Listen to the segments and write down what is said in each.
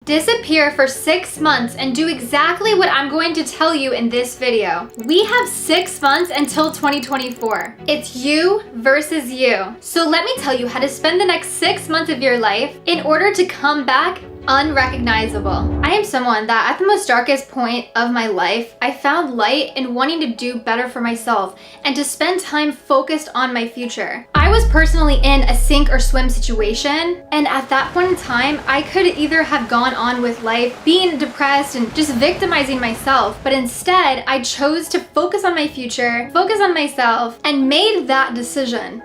Disappear for 6 months and do exactly what I'm going to tell you in this video. We have 6 months until 2024. It's you versus you. So let me tell you how to spend the next 6 months of your life in order to come back unrecognizable. I am someone that at the most darkest point of my life, I found light in wanting to do better for myself and to spend time focused on my future. I was personally in a sink or swim situation, and at that point in time, I could either have gone on with life being depressed and just victimizing myself, but instead I chose to focus on my future, focus on myself, and made that decision.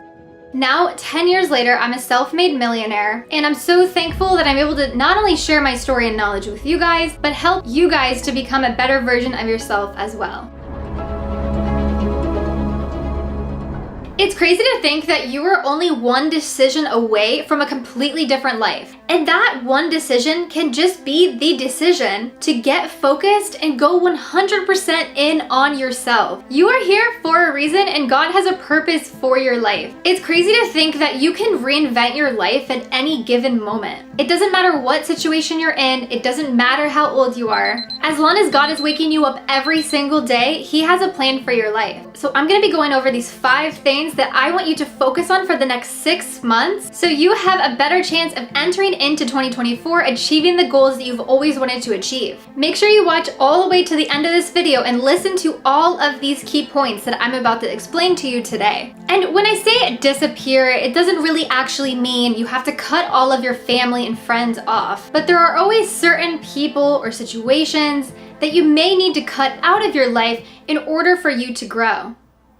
Now, 10 years later, I'm a self-made millionaire, and I'm so thankful that I'm able to not only share my story and knowledge with you guys, but help you guys to become a better version of yourself as well. It's crazy to think that you are only one decision away from a completely different life. And that one decision can just be the decision to get focused and go 100% in on yourself. You are here for a reason, and God has a purpose for your life. It's crazy to think that you can reinvent your life at any given moment. It doesn't matter what situation you're in, it doesn't matter how old you are. As long as God is waking you up every single day, He has a plan for your life. So I'm gonna be going over these 5 things that I want you to focus on for the next 6 months so you have a better chance of entering into 2024 achieving the goals that you've always wanted to achieve. Make sure you watch all the way to the end of this video and listen to all of these key points that I'm about to explain to you today. And when I say disappear, it doesn't really actually mean you have to cut all of your family and friends off, but there are always certain people or situations that you may need to cut out of your life in order for you to grow.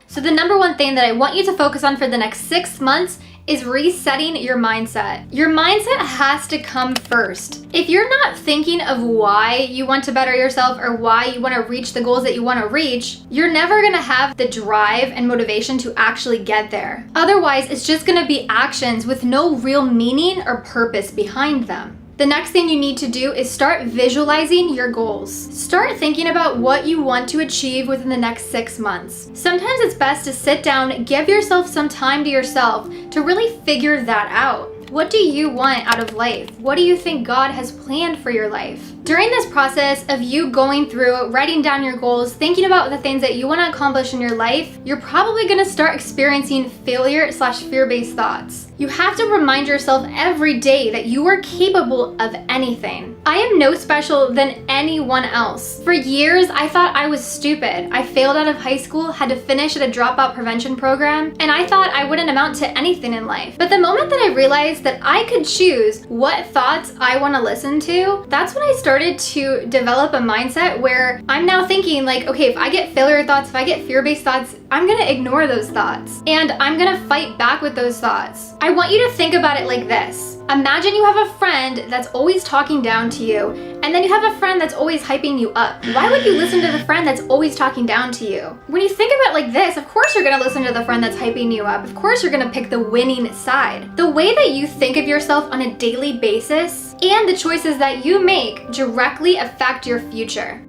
So the number one thing that I want you to focus on for the next 6 months is resetting your mindset. Your mindset has to come first. If you're not thinking of why you want to better yourself or why you want to reach the goals that you want to reach, you're never going to have the drive and motivation to actually get there. Otherwise, it's just going to be actions with no real meaning or purpose behind them. The next thing you need to do is start visualizing your goals. Start thinking about what you want to achieve within the next 6 months. Sometimes it's best to sit down, give yourself some time to yourself to really figure that out. What do you want out of life? What do you think God has planned for your life? During this process of you going through, writing down your goals, thinking about the things that you want to accomplish in your life, you're probably going to start experiencing failure/fear-based thoughts. You have to remind yourself every day that you are capable of anything. I am no special than anyone else. For years, I thought I was stupid. I failed out of high school, had to finish at a dropout prevention program, and I thought I wouldn't amount to anything in life. But the moment that I realized that I could choose what thoughts I want to listen to, that's when I started to develop a mindset where I'm now thinking like, okay, if I get failure thoughts, if I get fear-based thoughts, I'm gonna ignore those thoughts and I'm gonna fight back with those thoughts. I want you to think about it like this. Imagine you have a friend that's always talking down to you, and then you have a friend that's always hyping you up. Why would you listen to the friend that's always talking down to you? When you think about it like this, of course you're gonna listen to the friend that's hyping you up. Of course you're gonna pick the winning side. The way that you think of yourself on a daily basis and the choices that you make directly affect your future.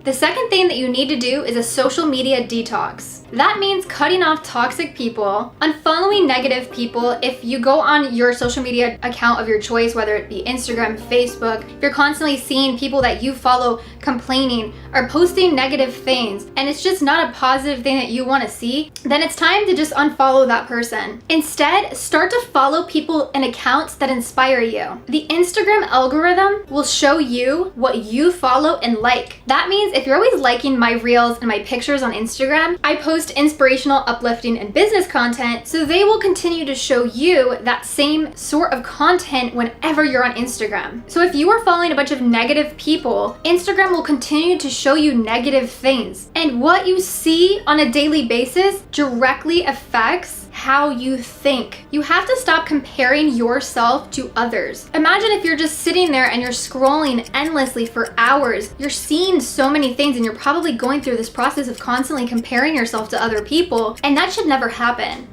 The second thing that you need to do is a social media detox. That means cutting off toxic people, unfollowing negative people. If you go on your social media account of your choice, whether it be Instagram, Facebook, if you're constantly seeing people that you follow complaining or posting negative things, and it's just not a positive thing that you want to see, then it's time to just unfollow that person. Instead, start to follow people and accounts that inspire you. The Instagram algorithm will show you what you follow and like. That means if you're always liking my reels and my pictures on Instagram, I post inspirational, uplifting, and business content, so they will continue to show you that same sort of content whenever you're on Instagram. So if you are following a bunch of negative people, Instagram will continue to show you negative things. And what you see on a daily basis directly affects how you think. You have to stop comparing yourself to others. Imagine if you're just sitting there and you're scrolling endlessly for hours. You're seeing so many things and you're probably going through this process of constantly comparing yourself to other people, and that should never happen.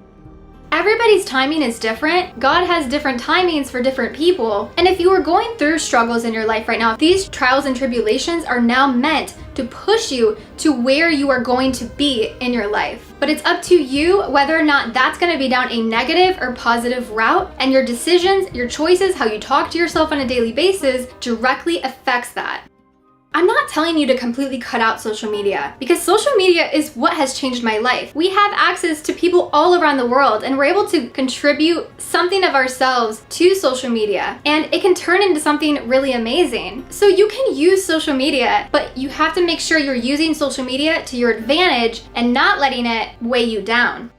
Everybody's timing is different. God has different timings for different people. And if you are going through struggles in your life right now, these trials and tribulations are now meant to push you to where you are going to be in your life. But it's up to you whether or not that's going to be down a negative or positive route, and your decisions, your choices, how you talk to yourself on a daily basis directly affects that. I'm not telling you to completely cut out social media, because social media is what has changed my life. We have access to people all around the world, and we're able to contribute something of ourselves to social media, and it can turn into something really amazing. So you can use social media, but you have to make sure you're using social media to your advantage and not letting it weigh you down.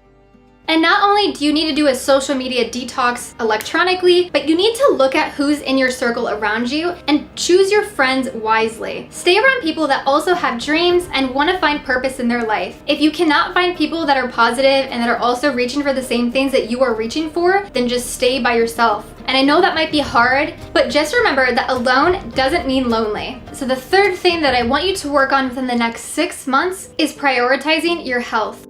And not only do you need to do a social media detox electronically, but you need to look at who's in your circle around you and choose your friends wisely. Stay around people that also have dreams and want to find purpose in their life. If you cannot find people that are positive and that are also reaching for the same things that you are reaching for, then just stay by yourself. And I know that might be hard, but just remember that alone doesn't mean lonely. So the third thing that I want you to work on within the next 6 months is prioritizing your health.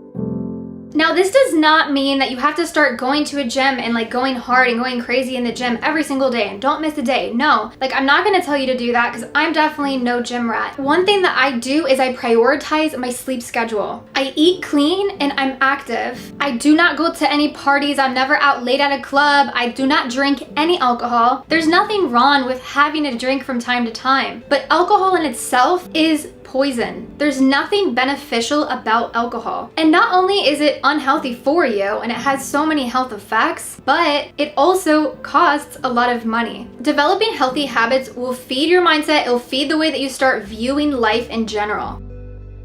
Now, this does not mean that you have to start going to a gym and like going hard and going crazy in the gym every single day and don't miss a day. No, like I'm not gonna tell you to do that because I'm definitely no gym rat. One thing that I do is I prioritize my sleep schedule. I eat clean and I'm active. I do not go to any parties. I'm never out late at a club. I do not drink any alcohol. There's nothing wrong with having a drink from time to time, but alcohol in itself is poison. There's nothing beneficial about alcohol. And not only is it unhealthy for you and it has so many health effects, but it also costs a lot of money. Developing healthy habits will feed your mindset, it'll feed the way that you start viewing life in general.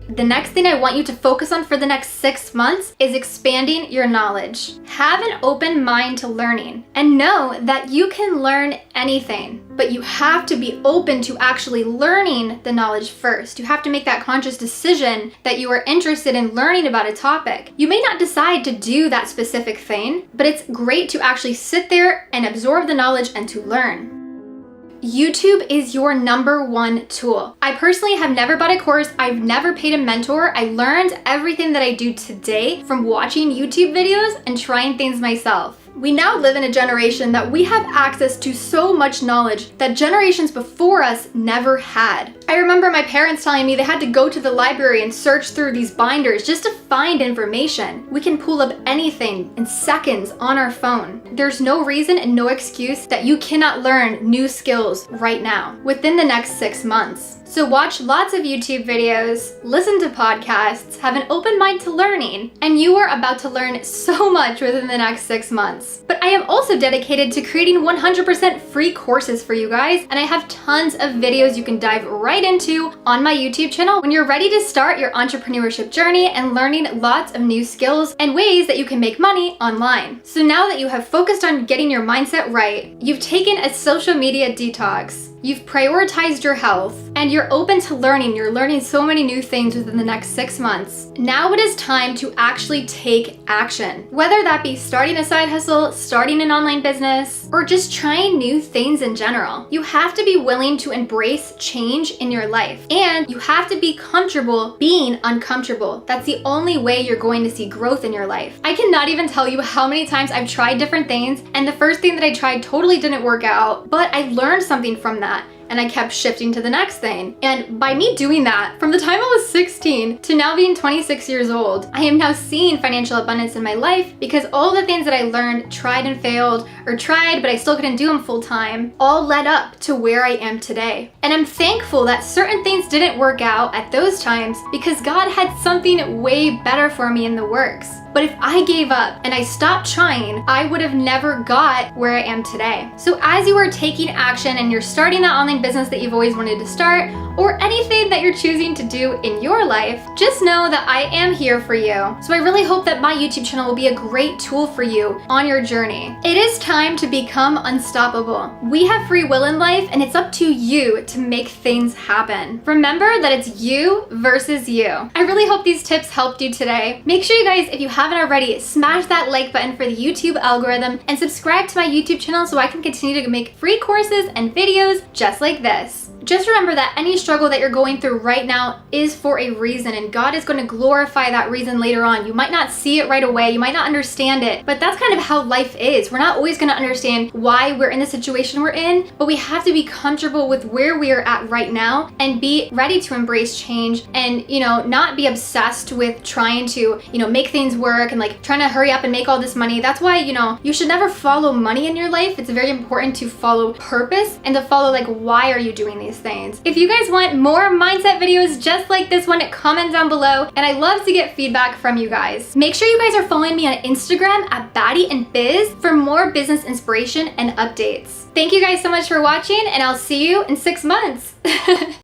The next thing I want you to focus on for the next 6 months is expanding your knowledge. Have an open mind to learning and know that you can learn anything, but you have to be open to actually learning the knowledge first. You have to make that conscious decision that you are interested in learning about a topic. You may not decide to do that specific thing, but it's great to actually sit there and absorb the knowledge and to learn. YouTube is your #1 tool. I personally have never bought a course. I've never paid a mentor. I learned everything that I do today from watching YouTube videos and trying things myself. We now live in a generation that we have access to so much knowledge that generations before us never had. I remember my parents telling me they had to go to the library and search through these binders just to find information. We can pull up anything in seconds on our phone. There's no reason and no excuse that you cannot learn new skills right now within the next 6 months. So watch lots of YouTube videos, listen to podcasts, have an open mind to learning, and you are about to learn so much within the next 6 months. But I am also dedicated to creating 100% free courses for you guys, and I have tons of videos you can dive right into on my YouTube channel when you're ready to start your entrepreneurship journey and learning lots of new skills and ways that you can make money online. So now that you have focused on getting your mindset right, you've taken a social media detox, you've prioritized your health, and you're open to learning. You're learning so many new things within the next 6 months. Now it is time to actually take action. Whether that be starting a side hustle, starting an online business, or just trying new things in general. You have to be willing to embrace change in your life. And you have to be comfortable being uncomfortable. That's the only way you're going to see growth in your life. I cannot even tell you how many times I've tried different things, and the first thing that I tried totally didn't work out, but I learned something from that. And I kept shifting to the next thing. And by me doing that, from the time I was 16 to now being 26 years old, I am now seeing financial abundance in my life because all the things that I learned, tried and failed, or tried, but I still couldn't do them full time, all led up to where I am today. And I'm thankful that certain things didn't work out at those times because God had something way better for me in the works. But if I gave up and I stopped trying, I would have never got where I am today. So as you are taking action and you're starting that online business that you've always wanted to start, or anything that you're choosing to do in your life, just know that I am here for you. So I really hope that my YouTube channel will be a great tool for you on your journey. It is time to become unstoppable. We have free will in life, and it's up to you to make things happen. Remember that it's you versus you. I really hope these tips helped you today. Make sure you guys, if you haven't already, smash that like button for the YouTube algorithm and subscribe to my YouTube channel so I can continue to make free courses and videos just like this. just remember that any struggle that you're going through right now is for a reason, and God is going to glorify that reason later on. You might not see it right away, you might not understand it, but that's kind of how life is. We're not always going to understand why we're in the situation we're in, but we have to be comfortable with where we are at right now and be ready to embrace change and, not be obsessed with trying to, make things work and like trying to hurry up and make all this money. That's why, you should never follow money in your life. It's very important to follow purpose and to follow like, why are you doing these things? If you guys want more mindset videos just like this one, comment down below, and I love to get feedback from you guys. Make sure you guys are following me on Instagram at Baddie and Biz for more business inspiration and updates. Thank you guys so much for watching, and I'll see you in 6 months.